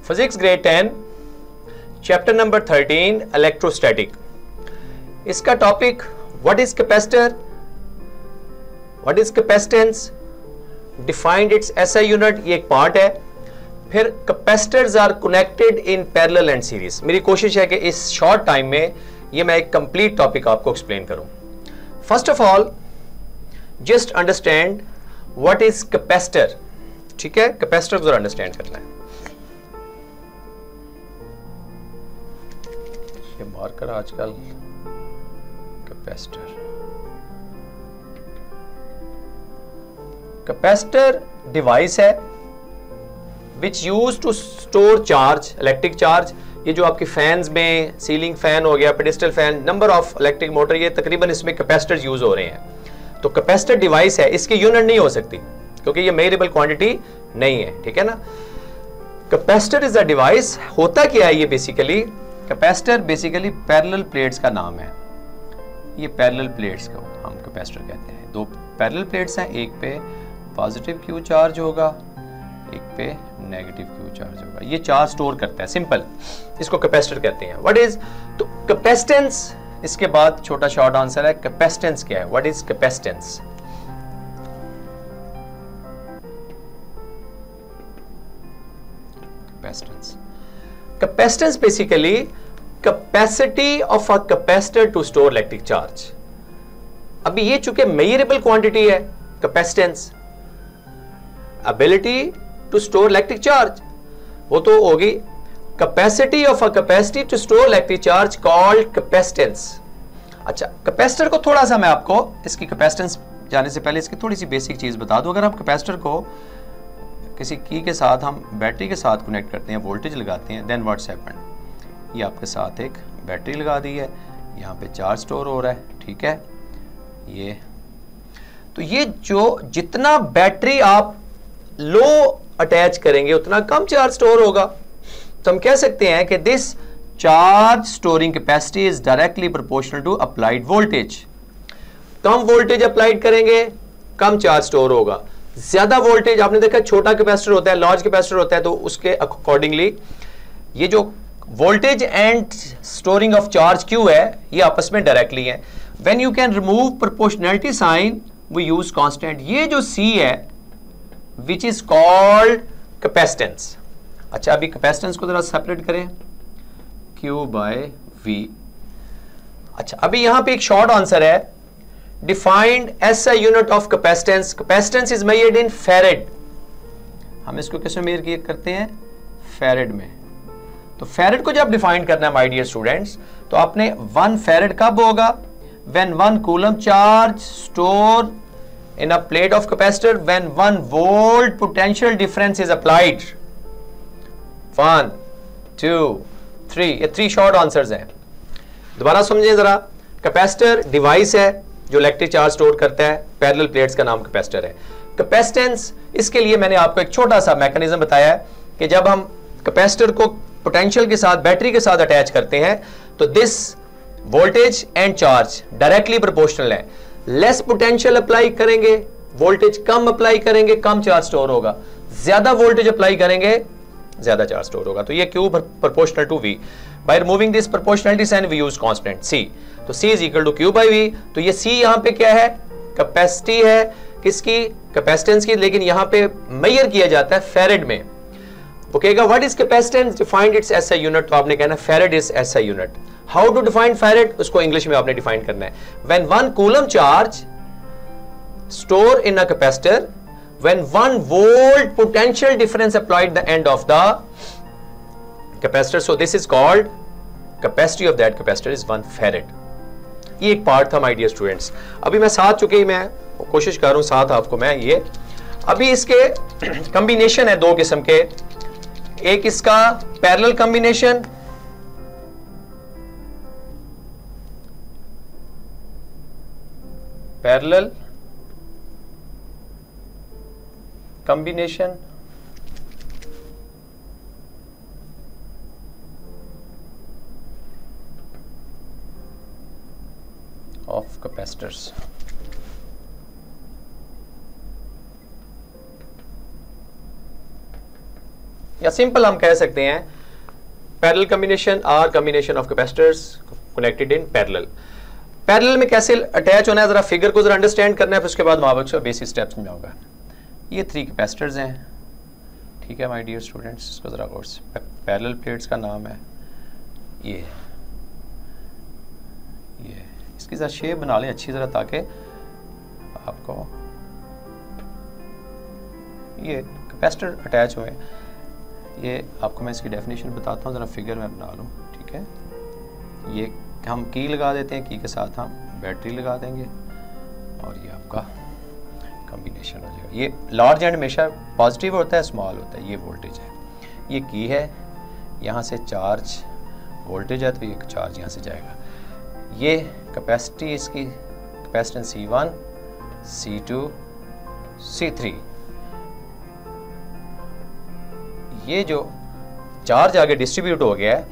Physics grade 10 chapter number 13 electrostatic. इसका topic what is capacitor, what is capacitance, defined its SI unit, ये एक part है। फिर capacitors are connected in parallel and series. मेरी कोशिश है कि इस शॉर्ट टाइम में ये मैं एक कंप्लीट टॉपिक आपको एक्सप्लेन करूं। First of all just understand what is capacitor. ठीक है, कैपेसिटर जरा अंडरस्टैंड करना है। ये मार्कर आजकल कैपेसिटर, कैपेसिटर डिवाइस है which use to store charge, electric charge. ये जो आपके फैंस में सीलिंग फैन हो गया, pedestal fan, number of electric motor, ये तकरीबन इसमें कैपेसिटर यूज हो रहे हैं। तो कैपेसिटर डिवाइस है, इसकी यूनिट नहीं हो सकती क्योंकि ये मेजरेबल क्वांटिटी नहीं है। ठीक है ना। Capacitor is a device. होता क्या है ये basically, capacitor basically parallel plates का नाम है। ये पैरेलल प्लेट्स को हम कैपेसिटर कहते हैं। दो पैरेलल प्लेट्स हैं, एक पे पॉजिटिव क्यू चार्ज होगा, एक पे नेगेटिव क्यू चार्ज होगा। ये चार्ज स्टोर करता है, सिंपल, इसको कैपेसिटर कहते हैं। व्हाट इज, तो कैपेसिटेंस, इसके बाद छोटा शॉर्ट आंसर है कैपेसिटेंस क्या है, what is capacitance. Capacitance, capacitance basically capacity of a capacitor to store electric charge. अभी ये चूंकि मेजरेबल क्वांटिटी है, capacitance ability to store electric charge, वो तो होगी capacity of a capacity to store electric charge called capacitance. अच्छा, capacitor को थोड़ा सा मैं आपको इसकी कैपेसिटेंस जाने से पहले इसकी थोड़ी सी बेसिक चीज बता दूं। अगर हम कैपेसिटर को किसी की के साथ, हम बैटरी के साथ कनेक्ट करते हैं, वोल्टेज लगाते हैं, देन व्हाट्स हैपेंड, ये आपके साथ एक बैटरी लगा दी है, यहाँ पे चार्ज स्टोर हो रहा है। ठीक है, ये तो ये जो जितना बैटरी आप लो अटैच करेंगे उतना कम चार्ज स्टोर होगा। तो हम कह सकते हैं कि this charge storing capacity is directly proportional to applied voltage. कम वोल्टेज अप्लाइड करेंगे कम चार्ज स्टोर होगा। ज्यादा वोल्टेज, आपने देखा छोटा कैपेसिटर होता है, लार्ज कैपेसिटर होता है, तो उसके अकॉर्डिंगली ये जो voltage and storing of charge Q है ये आपस में डायरेक्टली है। When you can remove proportionality sign we use constant. ये जो सी है विच इज कॉल्ड कैपेसिटेंस। अच्छा, अभी कैपेसिटेंस को जरा सेपरेट करें, Q बाय V। अच्छा, अभी यहां पे एक शॉर्ट आंसर है, defined S I unit of capacitance. Capacitance is measured in farad. हम इसको किस में मेजर करते हैं, फैरेड में। तो फैरेड को जब डिफाइन करना है माय डियर स्टूडेंट्स, तो आपने 1 फैरेड कब होगा, when 1 coulomb charge store in a plate of capacitor when 1 volt potential difference is applied। 1 2 3, ये 3 शॉर्ट आंसर्स हैं। दोबारा समझें जरा। कैपेसिटर डिवाइस है जो इलेक्ट्रिक चार्ज स्टोर करता है, पैरेलल प्लेट्स का नाम कैपेसिटर है। कैपेसिटेंस, इसके लिए मैंने आपको एक छोटा सा मैकेनिज्म बताया है कि जब हम कैपेसिटर को पोटेंशियल के साथ, बैटरी के साथ अटैच करते हैं तो this voltage and charge directly proportional है। लेस पोटेंशियल अप्लाई करेंगे, वोल्टेज कम अप्लाई करेंगे, कम चार्ज स्टोर होगा। ज्यादा वोल्टेज अप्लाई करेंगे, ज्यादा चार्ज स्टोर होगा। तो ये Q proportional to V। By removing this proportionality sign we use constant C। तो C is equal to Q by V। तो ये C यहां पे क्या है, कैपेसिटी है किसकी, कैपेसिटेंस की, लेकिन यहां पे मेजर किया जाता है फैरेड में। वो कहेगा what is capacitance, defined its SI unit. तो आपने कहना farad is SI unit. How to define farad, उसको इंग्लिश में आपने डिफाइन करना है। When 1 coulomb charge store in a capacitor when 1 volt potential difference applied the end of the capacitor, so this is called capacity of that capacitor is 1 farad। ये एक part था my dear students. अभी मैं साथ, चुके मैं कोशिश कर रहा हूं साथ आपको मैं ये, अभी इसके कॉम्बिनेशन है 2 किस्म के। एक इसका parallel combination, parallel combination of capacitors। या सिंपल हम कह सकते हैं parallel combination are combination of capacitors connected in parallel. Parallel में कैसे अटैच होना है, जरा फिगर को जरा अंडरस्टैंड करना है, फिर उसके बाद मैं आपको बेसिक स्टेप्स में आऊंगा। ये 3 कैपेसिटर्स हैं, ठीक है माय डियर स्टूडेंट्स, इसको जरा गौर से, पैरेलल प्लेट्स का नाम है ये इसकी जरा शेप बना लें अच्छी जरा, ताकि आपको ये कैपेसिटर अटैच हुए। ये आपको मैं इसकी डेफिनेशन बताता हूँ, ज़रा फिगर में बना लूँ, ठीक है। ये हम की लगा देते हैं, की के साथ हम बैटरी लगा देंगे और ये आपका कॉम्बिनेशन हो जाएगा। ये लार्ज एंड हमेशा पॉजिटिव होता है, स्मॉल होता है, ये वोल्टेज है, ये की है, यहाँ से चार्ज वोल्टेज है तो ये चार्ज यहाँ से जाएगा। ये कैपेसिटी, इसकी कैपेसिटेंस C1 C2 C3, ये जो चार्ज आगे डिस्ट्रीब्यूट हो गया है,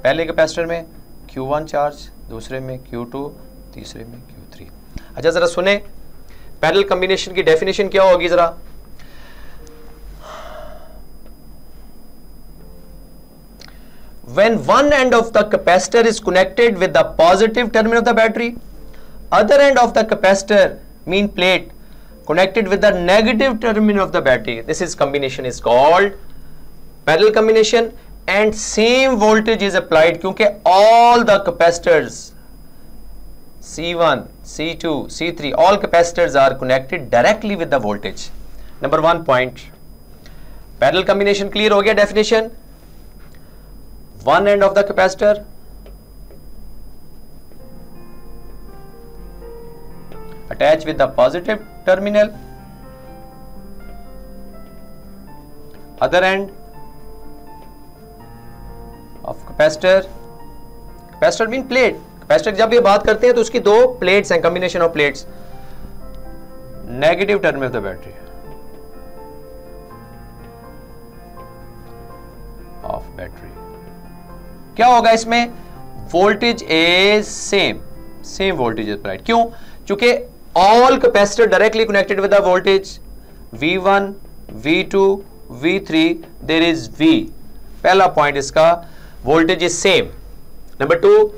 पहले कैपेसिटर में Q1 चार्ज, दूसरे में Q2, तीसरे में Q3। अच्छा जरा सुने पैरेलल कॉम्बिनेशन की डेफिनेशन क्या होगी जरा। When one end of the capacitor is connected with the positive terminal of the battery, other end of the capacitor mean plate connected with the negative terminal of the battery, this is combination is called parallel combination, and same voltage is applied क्योंकि all the capacitors C1, C2, C3 all capacitors are connected directly with the voltage. Number 1 point, parallel combination clear हो गया definition। One end of the capacitor attached with the positive terminal, other end of capacitor, capacitor mean plate, capacitor जब ये बात करते हैं तो उसकी 2 plates हैं, combination of plates, negative terminal of the battery of battery। क्या होगा इसमें, voltage is same voltage is applied. क्यों, क्योंकि all capacitor directly connected with the voltage V1 V2 V3 there is V। पहला पॉइंट इसका, voltage is same. Number 2,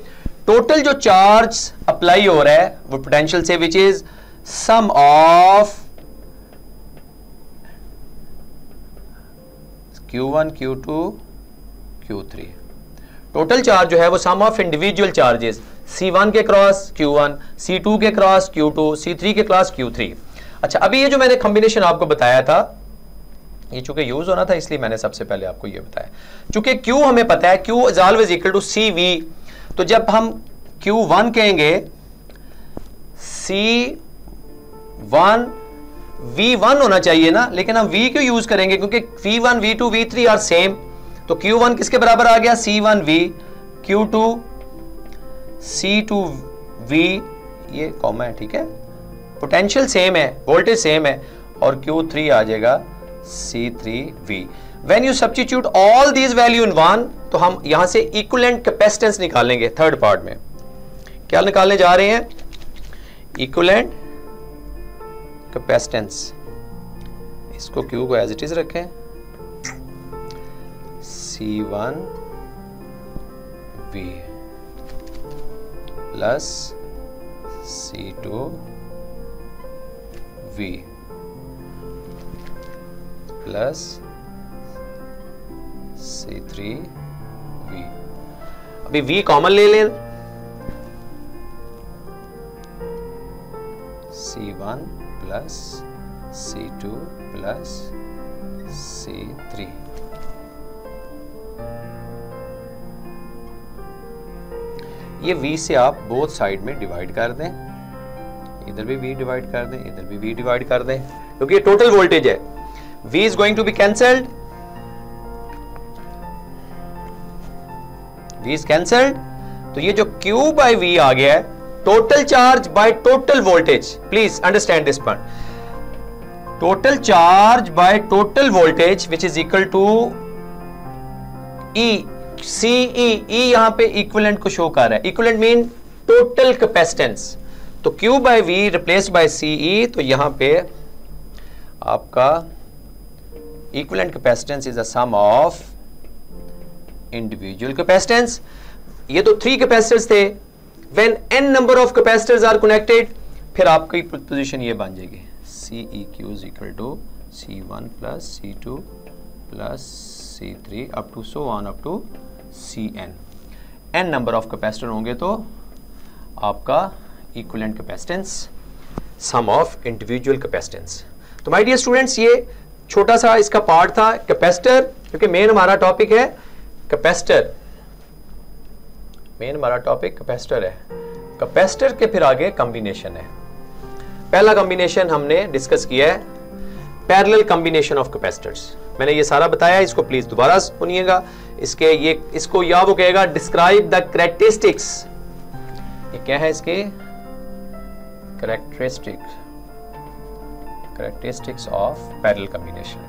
total जो charge apply हो रहा है वो पोटेंशियल से, which is sum of Q1 Q2 Q3। Total charge जो है वो सम ऑफ इंडिविजुअल चार्जेस, C1 के क्रॉस Q1, C2 के क्रॉस Q2, C3 के क्रॉस Q3। अच्छा अभी ये जो मैंने कॉम्बिनेशन आपको बताया था, ये चूंकि यूज होना था इसलिए मैंने सबसे पहले आपको ये बताया। चूंकि Q हमें पता है, Q is always equal to CV, तो जब हम Q1 कहेंगे C1 V1 होना चाहिए ना, लेकिन हम V क्यों यूज करेंगे, क्योंकि V1 V2 V3 are same, तो Q1 किसके बराबर आ गया, C1V, Q2 C2V, ये कॉमन है, ठीक है, पोटेंशियल सेम है, वोल्टेज सेम है, और Q3 आ जाएगा C3V। When you substitute all these value in one, तो हम यहां से इक्विवेलेंट कैपेसिटेंस निकालेंगे। थर्ड पार्ट में क्या निकालने जा रहे हैं, इक्विवेलेंट कैपेसिटेंस। इसको Q को एज इट इज रखें, C1V plus C2V plus C3V। अभी V कॉमन ले लें, C1 plus C2 plus C3। ये V से आप बोथ साइड में डिवाइड कर दें, इधर भी V डिवाइड कर दें, इधर भी V डिवाइड कर दें, क्योंकि ये टोटल वोल्टेज है। V is going to be cancelled, V is cancelled, तो ये जो Q बाय V आ गया है, total charge by total voltage. Please understand this point, total charge by total voltage which is equal to E CE। E यहां पे equivalent को show कर रहा है, इक्विवेलेंट मीन टोटल कैपेसिटेंस, तो Q by V replace by CE, तो यहां पे आपका equivalent capacitance is a sum of individual capacitance. ये तो 3 कैपेसिटर्स थे, when n number of capacitors are connected, फिर आपकी पोजीशन ये बन जाएगी CEQ is equal to C1 plus C2 plus C3 up to so on up to Cn। n number of capacitor होंगे तो आपका equivalent capacitance some of individual capacitance. तो my dear students, ये छोटा सा इसका पार्ट था कैपेसिटर, क्योंकि मेन हमारा टॉपिक है कैपेसिटर, मेन हमारा टॉपिक कैपेसिटर है। कैपेसिटर के फिर आगे कॉम्बिनेशन है। पहला कॉम्बिनेशन हमने डिस्कस किया है पैरेलल कॉम्बिनेशन ऑफ कैपेसिटर्स। मैंने ये सारा बताया, इसको प्लीज दोबारा सुनिएगा। इसको या वो कहेगा डिस्क्राइब द कैरेक्टरिस्टिक्स। ये क्या है इसके कैरेक्टरिस्टिक्स ऑफ पैरेलल कॉम्बिनेशन।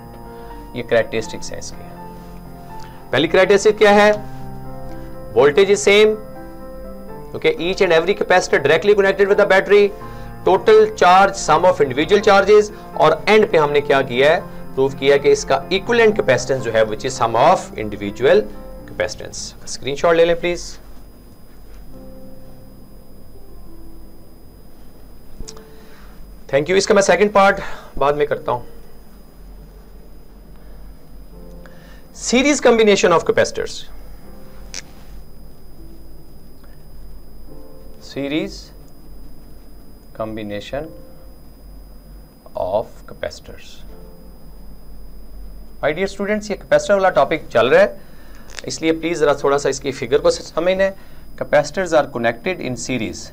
ये कैरेक्टरिस्टिक्स है इसकी। पहली कैरेक्टरिस्टिक क्या है? Voltage is same, okay, each and every capacitor directly connected with the battery, total charge sum of individual charges, और एंड पे हमने क्या किया है, प्रूव किया कि इसका इक्विवेलेंट कैपेसिटेंस जो है which is sum of individual capacitance. Screenshot ले लें प्लीज। Thank you. इसका मैं सेकंड पार्ट बाद में करता हूं। Series combination of capacitors. Series combination of capacitors. My dear students, ये कैपेसिटर वाला टॉपिक चल रहा है, इसलिए प्लीज जरा थोड़ा सा इसकी फिगर को समझना। Capacitors are connected in series,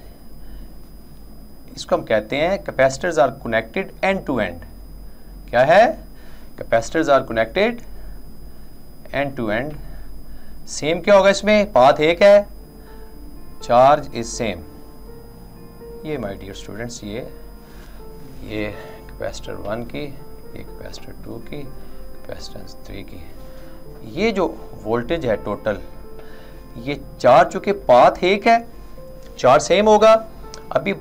इसको हम कहते हैं capacitors are connected end to end. क्या है? Capacitors are connected end to end. Same क्या होगा इसमें? पाथ एक है, चार्ज इज सेम। ये माय डियर स्टूडेंट्स, ये कैपेसिटर 1 की, ये कैपेसिटर 2 की, कैपेसिटेंस 3 की। ये जो वोल्टेज है टोटल, ये चार्ज चूंकि पाथ एक है, चार्ज सेम होगा। अभी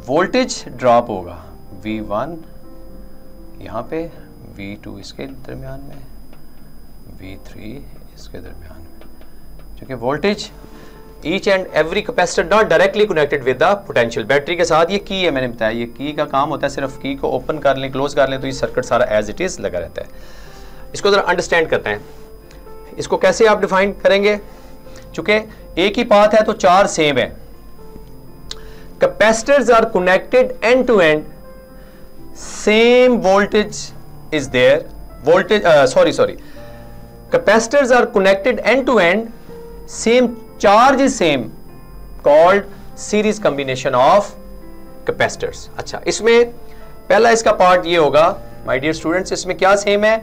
वोल्टेज ड्रॉप होगा V1 यहाँ पे, V2 इसके दरमियान में, V3 इसके दरमियान में। क्योंकि voltage each and every capacitor not directly connected with the potential. Battery के साथ ये की है, मैंने बताया ये की का काम होता है, सिर्फ की को ओपन कर लें, क्लोज कर लें तो ये सर्किट सारा एज इट इज लगा रहता है। इसको जरा अंडरस्टैंड करते हैं। इसको कैसे आप डिफाइन करेंगे? चूंकि एक ही पाथ है तो चार्ज सेम है। Capacitors are connected end to end, same voltage is there, capacitors are connected end to end, same charge is same, called series combination of capacitors। अच्छा, इसमें पहला इसका पार्ट ये होगा my dear students, इसमें क्या same है?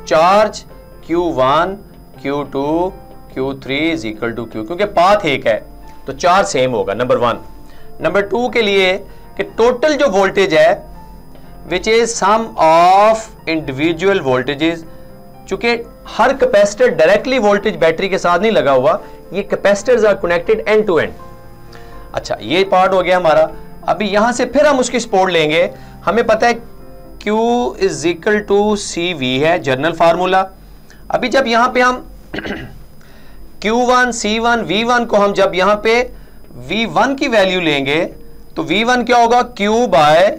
Charge Q1 Q2 Q3 is equal to Q, क्योंकि पाथ एक है तो चार्ज सेम होगा, नंबर 1। नंबर 2 के लिए कि टोटल जो वोल्टेज है which is sum of individual voltages, चूंकि हर कैपेसिटर डायरेक्टली वोल्टेज बैटरी के साथ नहीं लगा हुआ, ये capacitors are connected end to end. अच्छा, ये पार्ट हो गया हमारा। अभी यहां से फिर हम उसकी सपोर्ट लेंगे। हमें पता है Q is equal to CV है जनरल फार्मूला। अभी जब यहां पे हम Q1, C1, V1 को हम जब यहां पे V1 की वैल्यू लेंगे तो V1 क्या होगा? Q बाय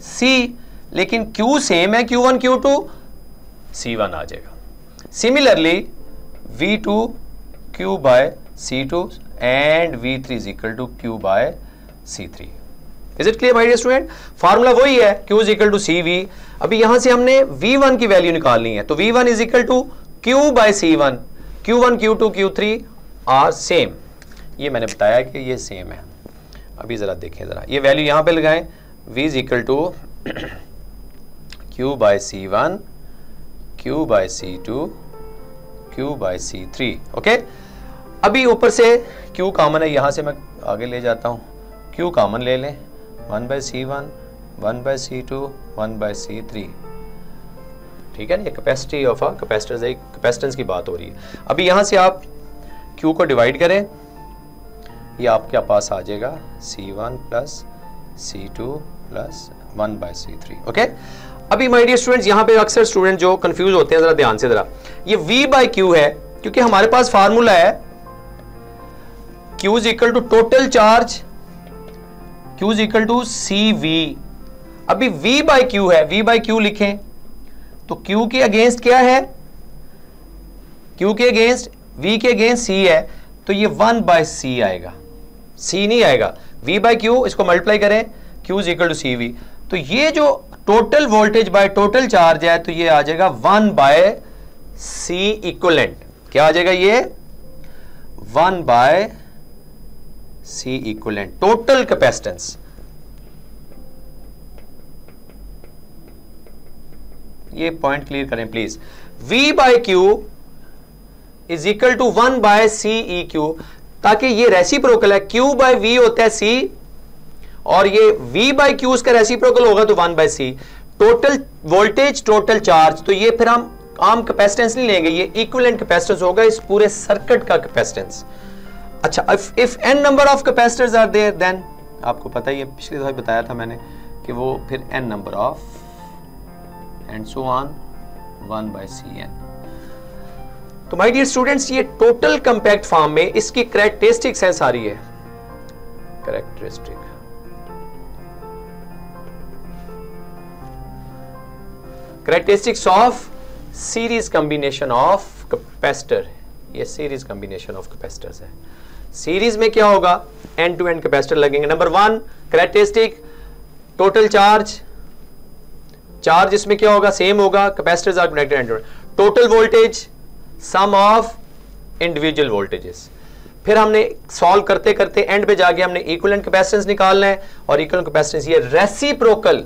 C, लेकिन Q सेम है Q1 Q2, C1 आ जाएगा। Similarly V2 Q by C2 and V3 is equal to Q by C3। Is it clear my dear student? Formula वही है, Q is equal to CV। अभी यहां से हमने V1 की वैल्यू निकालनी है तो V1 is equal to Q by C1। Q1 Q2 Q3 are same. ये मैंने बताया कि ये सेम है। अभी जरा देखें, जरा ये वैल्यू यहां पे लगाएं। V is equal to Q by C1 Q by C2 Q by C3। Okay, अभी ऊपर से Q कॉमन है, यहां से मैं आगे ले जाता हूं। Q कॉमन ले लें, 1 bye C1 1 bye C2 1 by C3। ठीक है ना, ये कैपेसिटी ऑफ अ कैपेसिटर, एक कैपेसिटेंस की बात हो रही है। अभी यहां से आप Q को डिवाइड करें, ये आपके पास आ जाएगा C1 plus C2 plus 1 by C3। Okay, अभी माय डियर स्टूडेंट्स यहां पे अक्सर स्टूडेंट जो कंफ्यूज होते हैं, जरा ध्यान से जरा, ये V बाई क्यू है क्योंकि हमारे पास फार्मूला है Q is equal to total charge, Q is equal to CV। अभी V बाई क्यू है, V बाई क्यू लिखें तो Q के अगेंस्ट क्या है, Q के अगेंस्ट V के अगेंस्ट C है, तो ये 1 बाय C आएगा, C नहीं आएगा। V बाई क्यू इसको मल्टीप्लाई करें, Q is equal to CV, तो ये जो total voltage by total charge है तो ये आ जाएगा 1 बाय C इक्विवेलेंट। क्या आ जाएगा ये 1 by C equivalent total capacitance. ये पॉइंट क्लियर करें please. V by Q is equal to 1 by C E Q, ताकि ये रेसिप्रोकल है, Q बाय V होता है C और ये V बाई क्यू इसका रेसिप्रोकल होगा तो 1 by C. Total voltage total charge, तो ये फिर हम आम कैपेसिटेंस नहीं लेंगे, ये इक्विवेलेंट कैपेसिटेंस होगा इस पूरे सर्किट का कैपेसिटेंस। अच्छा, if n number of capacitors are there then आपको पता ही है, पिछली दफा बताया था मैंने कि वो फिर n number of and so on 1 by C n। तो माय डियर स्टूडेंट्स ये टोटल कंपैक्ट फॉर्म में इसकी कैरेक्टरिस्टिक्स हैं सारी है, characteristic characteristics of series combination of capacitor। ये series combination of capacitors है। सीरीज में क्या होगा, एंड टू एंड कैपेसिटर लगेंगे। Number 1 characteristic total charge, charge इसमें क्या होगा, सेम होगा, capacitors are connected end to end. Total voltage sum of individual voltages. फिर हमने सॉल्व करते करते एंड पे जाके हमने इक्विवेलेंट कैपेसिटेंस निकालना है, और इक्विवेलेंट कैपेसिटेंस ये reciprocal,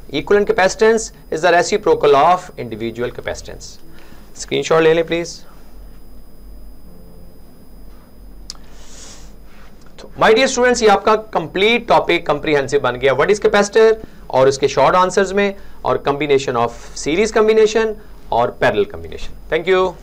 equivalent capacitance is the reciprocal of individual capacitance. Screenshot ले लें प्लीज। माय डियर स्टूडेंट्स, ये आपका कंप्लीट टॉपिक कंप्रीहेंसिव बन गया। व्हाट इज कैपेसिटर और इसके शॉर्ट आंसर्स में, और कॉम्बिनेशन ऑफ सीरीज कॉम्बिनेशन और पैरेलल कॉम्बिनेशन। Thank you.